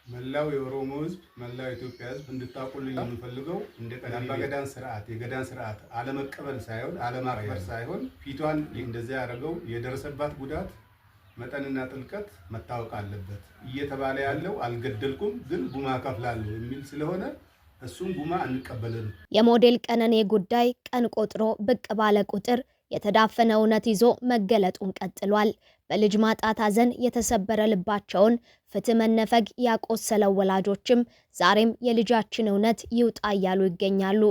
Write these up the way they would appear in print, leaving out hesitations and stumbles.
መላው የኦሮሞ ህዝብ መላው የኢትዮጵያ ህዝብ እንድታውቁልኝ የምፈልገው እንደ የአባገዳን ስርዓት የገዳን ስርዓት አለመቀበል ሳይሆን አለማክበር ሳይሆን ፊቷን እንደዚያ ያደረገው የደረሰባት ጉዳት መጠንና ጥልቀት መታወቅ አለበት። እየተባለ ያለው አልገደልኩም ግን ጉማ ከፍላለሁ የሚል ስለሆነ እሱም ጉማ አንቀበልም። የሞዴል ቀነኔ ጉዳይ ቀን ቆጥሮ ብቅ ባለ ቁጥር የተዳፈነ እውነት ይዞ መገለጡን ቀጥሏል። በልጅ ማጣት ሐዘን የተሰበረ ልባቸውን ፍትህ መነፈግ ያቆሰለው ወላጆችም ዛሬም የልጃችን እውነት ይውጣ እያሉ ይገኛሉ።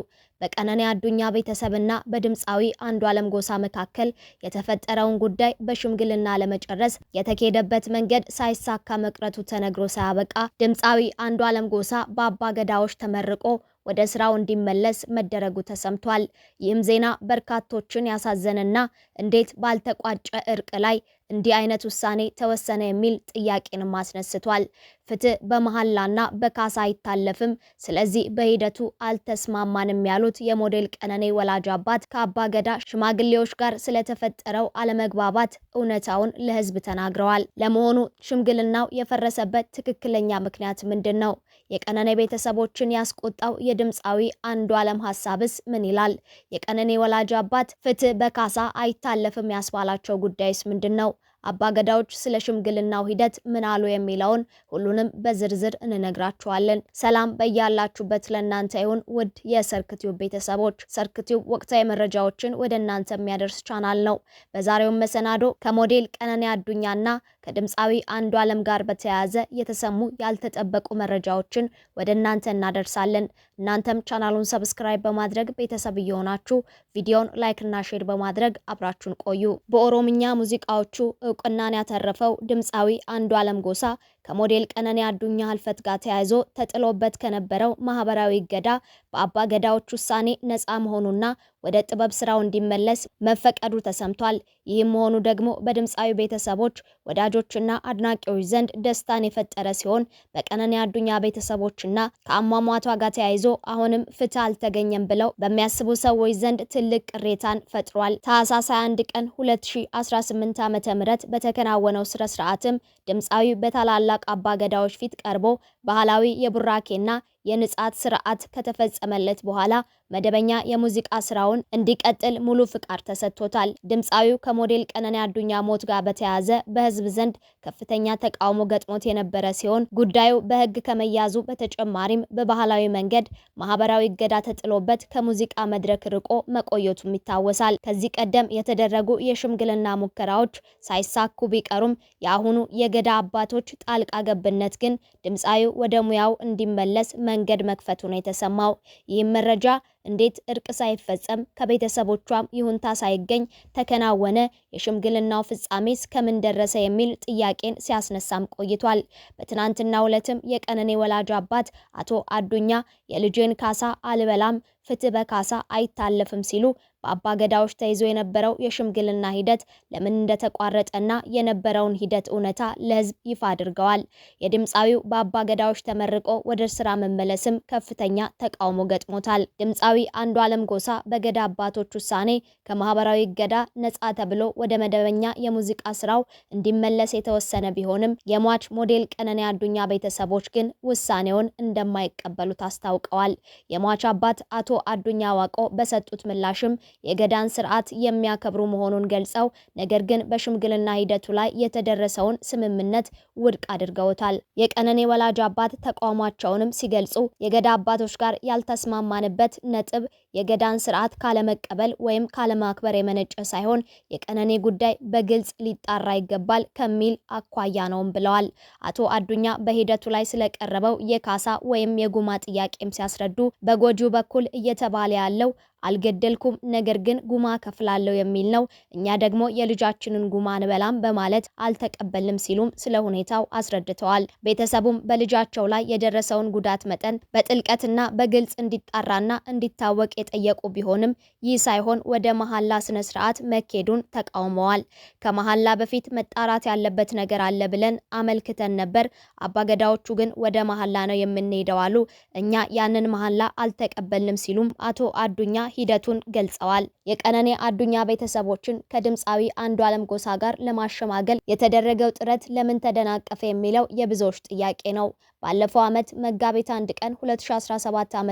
በቀነኔ አዱኛ ቤተሰብና በድምፃዊ አንዱዓለም ጎሳ መካከል የተፈጠረውን ጉዳይ በሽምግልና ለመጨረስ የተኬደበት መንገድ ሳይሳካ መቅረቱ ተነግሮ ሳያበቃ ድምፃዊ አንዱዓለም ጎሳ በአባ ገዳዎች ተመርቆ ወደ ስራው እንዲመለስ መደረጉ ተሰምቷል። ይህም ዜና በርካቶችን ያሳዘነና እንዴት ባልተቋጨ እርቅ ላይ እንዲህ አይነት ውሳኔ ተወሰነ የሚል ጥያቄንም አስነስቷል። ፍትህ በመሐላና በካሳ አይታለፍም፣ ስለዚህ በሂደቱ አልተስማማንም ያሉት የሞዴል ቀነኔ ወላጅ አባት ከአባ ገዳ ሽማግሌዎች ጋር ስለተፈጠረው አለመግባባት እውነታውን ለህዝብ ተናግረዋል። ለመሆኑ ሽምግልናው የፈረሰበት ትክክለኛ ምክንያት ምንድን ነው? የቀነኔ ቤተሰቦችን ያስቆጣው የድምፃዊ አንዱዓለም ሐሳብስ ምን ይላል? የቀነኔ ወላጅ አባት ፍትህ በካሳ አይታለፍም ያስባላቸው ጉዳይስ ምንድን ነው? አባገዳዎች ስለ ሽምግልናው ሂደት ምን አሉ የሚለውን ሁሉንም በዝርዝር እንነግራችኋለን። ሰላም በያላችሁበት ለእናንተ ይሁን ውድ የሰርክቲዩብ ቤተሰቦች። ሰርክቲዩብ ወቅታዊ መረጃዎችን ወደ እናንተ የሚያደርስ ቻናል ነው። በዛሬው መሰናዶ ከሞዴል ቀነኔ አዱኛና ከድምፃዊ አንዱዓለም ጋር በተያያዘ የተሰሙ ያልተጠበቁ መረጃዎችን ወደ እናንተ እናደርሳለን። እናንተም ቻናሉን ሰብስክራይብ በማድረግ ቤተሰብ እየሆናችሁ ቪዲዮን ላይክ እና ሼር በማድረግ አብራችሁን ቆዩ። በኦሮምኛ ሙዚቃዎቹ እውቅናን ያተረፈው ድምፃዊ አንዱዓለም ጎሳ ከሞዴል ቀነኔ አዱኛ ህልፈት ጋር ተያይዞ ተጥሎበት ከነበረው ማህበራዊ እገዳ በአባ ገዳዎች ውሳኔ ነፃ መሆኑና ወደ ጥበብ ስራው እንዲመለስ መፈቀዱ ተሰምቷል። ይህም መሆኑ ደግሞ በድምፃዊ ቤተሰቦች ወዳጆችና አድናቂዎች ዘንድ ደስታን የፈጠረ ሲሆን በቀነኔ አዱኛ ቤተሰቦችና ከአሟሟቷ ጋር ተያይዞ አሁንም ፍትህ አልተገኘም ብለው በሚያስቡ ሰዎች ዘንድ ትልቅ ቅሬታን ፈጥሯል። ታህሳስ 21 ቀን 2018 ዓ.ም በተከናወነው ስነ ስርዓትም ድምፃዊ በታላላቅ አባ ገዳዎች ፊት ቀርቦ ባህላዊ የቡራኬና የንጻት ስርዓት ከተፈጸመለት በኋላ መደበኛ የሙዚቃ ስራውን እንዲቀጥል ሙሉ ፍቃድ ተሰጥቶታል። ድምፃዊው ከሞዴል ቀነኔ አዱኛ ሞት ጋር በተያያዘ በህዝብ ዘንድ ከፍተኛ ተቃውሞ ገጥሞት የነበረ ሲሆን ጉዳዩ በህግ ከመያዙ በተጨማሪም በባህላዊ መንገድ ማህበራዊ እገዳ ተጥሎበት ከሙዚቃ መድረክ ርቆ መቆየቱም ይታወሳል። ከዚህ ቀደም የተደረጉ የሽምግልና ሙከራዎች ሳይሳኩ ቢቀሩም የአሁኑ የገዳ አባቶች ጣልቃ ገብነት ግን ድምፃዊው ወደ ሙያው እንዲመለስ መንገድ መክፈቱ ነው የተሰማው። ይህም መረጃ እንዴት እርቅ ሳይፈጸም ከቤተሰቦቿም ይሁንታ ሳይገኝ ተከናወነ? የሽምግልናው ፍጻሜስ ከምን ደረሰ? የሚል ጥያቄን ሲያስነሳም ቆይቷል። በትናንትናው ዕለትም የቀነኔ ወላጅ አባት አቶ አዱኛ የልጄን ካሳ አልበላም፣ ፍትህ በካሳ አይታለፍም ሲሉ በአባ ገዳዎች ተይዞ የነበረው የሽምግልና ሂደት ለምን እንደተቋረጠና የነበረውን ሂደት እውነታ ለህዝብ ይፋ አድርገዋል። የድምፃዊው በአባ ገዳዎች ተመርቆ ወደ ስራ መመለስም ከፍተኛ ተቃውሞ ገጥሞታል። ድምፃዊ አንዱዓለም ጎሳ በገዳ አባቶች ውሳኔ ከማህበራዊ እገዳ ነፃ ተብሎ ወደ መደበኛ የሙዚቃ ስራው እንዲመለስ የተወሰነ ቢሆንም የሟች ሞዴል ቀነኔ አዱኛ ቤተሰቦች ግን ውሳኔውን እንደማይቀበሉት አስታውቀዋል። የሟች አባት አቶ አዱኛ ዋቆ በሰጡት ምላሽም የገዳን ስርዓት የሚያከብሩ መሆኑን ገልጸው ነገር ግን በሽምግልና ሂደቱ ላይ የተደረሰውን ስምምነት ውድቅ አድርገውታል። የቀነኔ ወላጅ አባት ተቃውሟቸውንም ሲገልጹ የገዳ አባቶች ጋር ያልተስማማንበት ነጥብ የገዳን ስርዓት ካለመቀበል ወይም ካለማክበር የመነጨ ሳይሆን የቀነኔ ጉዳይ በግልጽ ሊጣራ ይገባል ከሚል አኳያ ነውም ብለዋል። አቶ አዱኛ በሂደቱ ላይ ስለቀረበው የካሳ ወይም የጉማ ጥያቄም ሲያስረዱ በጎጂው በኩል እየተባለ ያለው አልገደልኩም ነገር ግን ጉማ ከፍላለሁ የሚል ነው። እኛ ደግሞ የልጃችንን ጉማ አንበላም በማለት አልተቀበልም ሲሉም ስለ ሁኔታው አስረድተዋል። ቤተሰቡም በልጃቸው ላይ የደረሰውን ጉዳት መጠን በጥልቀትና በግልጽ እንዲጣራና እንዲታወቅ የጠየቁ ቢሆንም ይህ ሳይሆን ወደ መሐላ ስነ ስርዓት መኬዱን ተቃውመዋል። ከመሐላ በፊት መጣራት ያለበት ነገር አለ ብለን አመልክተን ነበር። አባገዳዎቹ ግን ወደ መሐላ ነው የምንሄደው አሉ። እኛ ያንን መሐላ አልተቀበልንም ሲሉም አቶ አዱኛ ሂደቱን ገልጸዋል። የቀነኔ አዱኛ ቤተሰቦችን ከድምፃዊ አንዱዓለም ጎሳ ጋር ለማሸማገል የተደረገው ጥረት ለምን ተደናቀፈ የሚለው የብዙዎች ጥያቄ ነው። ባለፈው ዓመት መጋቢት 1 ቀን 2017 ዓ.ም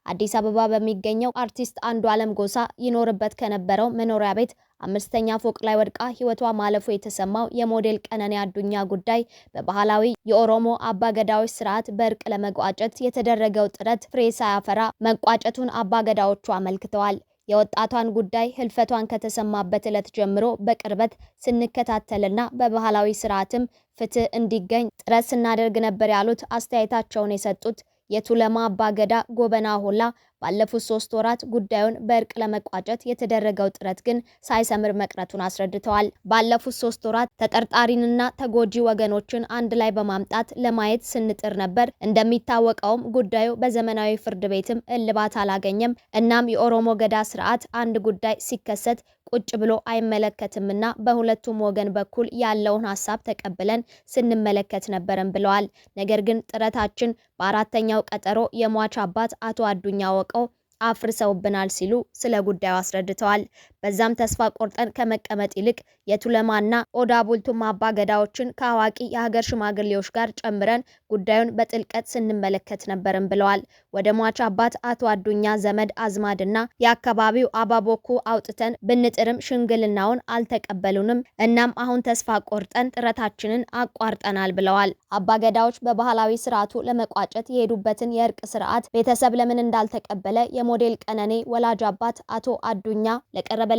አዲስ አበባ በሚገኘው አርቲስት አንዱዓለም ጎሳ ይኖርበት ከነበረው መኖሪያ ቤት 5ኛ ፎቅ ላይ ወድቃ ሕይወቷ ማለፉ የተሰማው የሞዴል ቀነኔ አዱኛ ጉዳይ በባህላዊ የኦሮሞ አባገዳዎች ስርዓት በእርቅ ለመቋጨት የተደረገው ጥረት ፍሬ ሳያፈራ መቋጨቱን አባገዳዎቹ አመልክተዋል። የወጣቷን ጉዳይ ህልፈቷን ከተሰማበት ዕለት ጀምሮ በቅርበት ስንከታተልና በባህላዊ ስርዓትም ፍትህ እንዲገኝ ጥረት ስናደርግ ነበር ያሉት አስተያየታቸውን የሰጡት የቱለማ አባገዳ ጎበና ሆላ ባለፉት 3 ወራት ጉዳዩን በእርቅ ለመቋጨት የተደረገው ጥረት ግን ሳይሰምር መቅረቱን አስረድተዋል። ባለፉት 3 ወራት ተጠርጣሪንና ተጎጂ ወገኖችን አንድ ላይ በማምጣት ለማየት ስንጥር ነበር። እንደሚታወቀውም ጉዳዩ በዘመናዊ ፍርድ ቤትም እልባት አላገኘም። እናም የኦሮሞ ገዳ ስርዓት አንድ ጉዳይ ሲከሰት ቁጭ ብሎ አይመለከትምና በሁለቱም ወገን በኩል ያለውን ሀሳብ ተቀብለን ስንመለከት ነበርም ብለዋል። ነገር ግን ጥረታችን በአራተኛው ቀጠሮ የሟች አባት አቶ አዱኛ ወቀው አፍርሰውብናል ሲሉ ስለ ጉዳዩ አስረድተዋል። በዛም ተስፋ ቆርጠን ከመቀመጥ ይልቅ የቱለማና ኦዳ ቡልቱማ አባገዳዎችን ከአዋቂ የሀገር ሽማግሌዎች ጋር ጨምረን ጉዳዩን በጥልቀት ስንመለከት ነበርም ብለዋል። ወደ ሟች አባት አቶ አዱኛ ዘመድ አዝማድና የአካባቢው አባቦኩ አውጥተን ብንጥርም ሽምግልናውን አልተቀበሉንም። እናም አሁን ተስፋ ቆርጠን ጥረታችንን አቋርጠናል ብለዋል። አባገዳዎች በባህላዊ ስርዓቱ ለመቋጨት የሄዱበትን የእርቅ ስርዓት ቤተሰብ ለምን እንዳልተቀበለ የሞዴል ቀነኔ ወላጅ አባት አቶ አዱኛ ለቀረበላቸው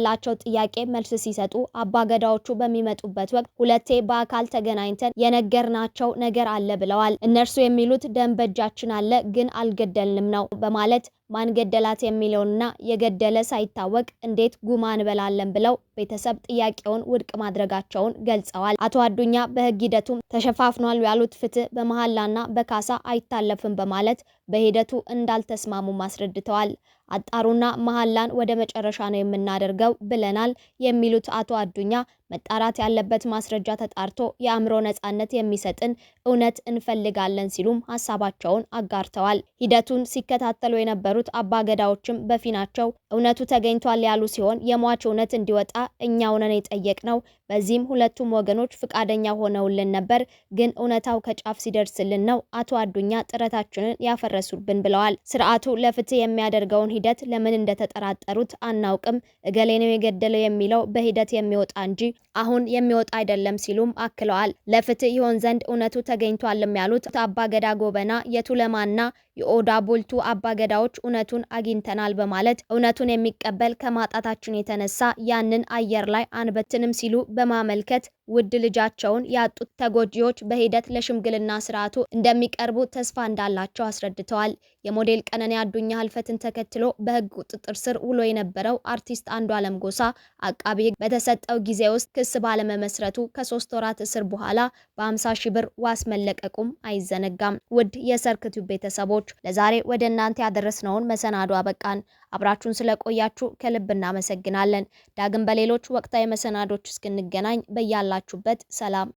ጥያቄ መልስ ሲሰጡ አባገዳዎቹ በሚመጡበት ወቅት ሁለቴ በአካል ተገናኝተን የነገርናቸው ነገር አለ ብለዋል። እነርሱ የሚሉት ደም በእጃችን አለ ግን አልገደልንም ነው በማለት ማን ገደላት የሚለውንና የገደለ ሳይታወቅ እንዴት ጉማ እንበላለን ብለው ቤተሰብ ጥያቄውን ውድቅ ማድረጋቸውን ገልጸዋል። አቶ አዱኛ በሕግ ሂደቱም ተሸፋፍኗል ያሉት ፍትህ በመሐላና በካሳ አይታለፍም በማለት በሂደቱ እንዳልተስማሙ አስረድተዋል። አጣሩና መሐላን ወደ መጨረሻ ነው የምናደርገው ብለናል የሚሉት አቶ አዱኛ መጣራት ያለበት ማስረጃ ተጣርቶ የአእምሮ ነጻነት የሚሰጥን እውነት እንፈልጋለን ሲሉም ሀሳባቸውን አጋርተዋል። ሂደቱን ሲከታተሉ የነበሩት አባገዳዎችም በፊናቸው እውነቱ ተገኝቷል ያሉ ሲሆን የሟች እውነት እንዲወጣ እኛው ነን የጠየቅነው። በዚህም ሁለቱም ወገኖች ፍቃደኛ ሆነውልን ነበር፣ ግን እውነታው ከጫፍ ሲደርስልን ነው አቶ አዱኛ ጥረታችንን ያፈረሱብን ብለዋል። ስርዓቱ ለፍትህ የሚያደርገውን ሂደት ለምን እንደተጠራጠሩት አናውቅም። እገሌ ነው የገደለው የሚለው በሂደት የሚወጣ እንጂ አሁን የሚወጣ አይደለም ሲሉም አክለዋል። ለፍትህ ይሆን ዘንድ እውነቱ ተገኝቷልም ያሉት አባገዳ ጎበና የቱለማና የኦዳ ቡልቱ አባገዳዎች እውነቱን አግኝተናል በማለት እውነቱን የሚቀበል ከማጣታችን የተነሳ ያንን አየር ላይ አንበትንም ሲሉ በማመልከት ውድ ልጃቸውን ያጡት ተጎጂዎች በሂደት ለሽምግልና ስርዓቱ እንደሚቀርቡ ተስፋ እንዳላቸው አስረድተዋል። የሞዴል ቀነኔ አዱኛ ህልፈትን ተከትሎ በህግ ቁጥጥር ስር ውሎ የነበረው አርቲስት አንዱዓለም ጎሳ አቃቢ ህግ በተሰጠው ጊዜ ውስጥ ክስ ባለመመስረቱ ከ3 ወራት እስር በኋላ በ50 ሺህ ብር ዋስ መለቀቁም አይዘነጋም። ውድ የሰርክቱ ቤተሰቦች ለዛሬ ወደ እናንተ ያደረስነውን መሰናዶ አበቃን። አብራችሁን ስለቆያችሁ ከልብ እናመሰግናለን። ዳግም በሌሎች ወቅታዊ መሰናዶች እስክንገናኝ በያላችሁበት ሰላም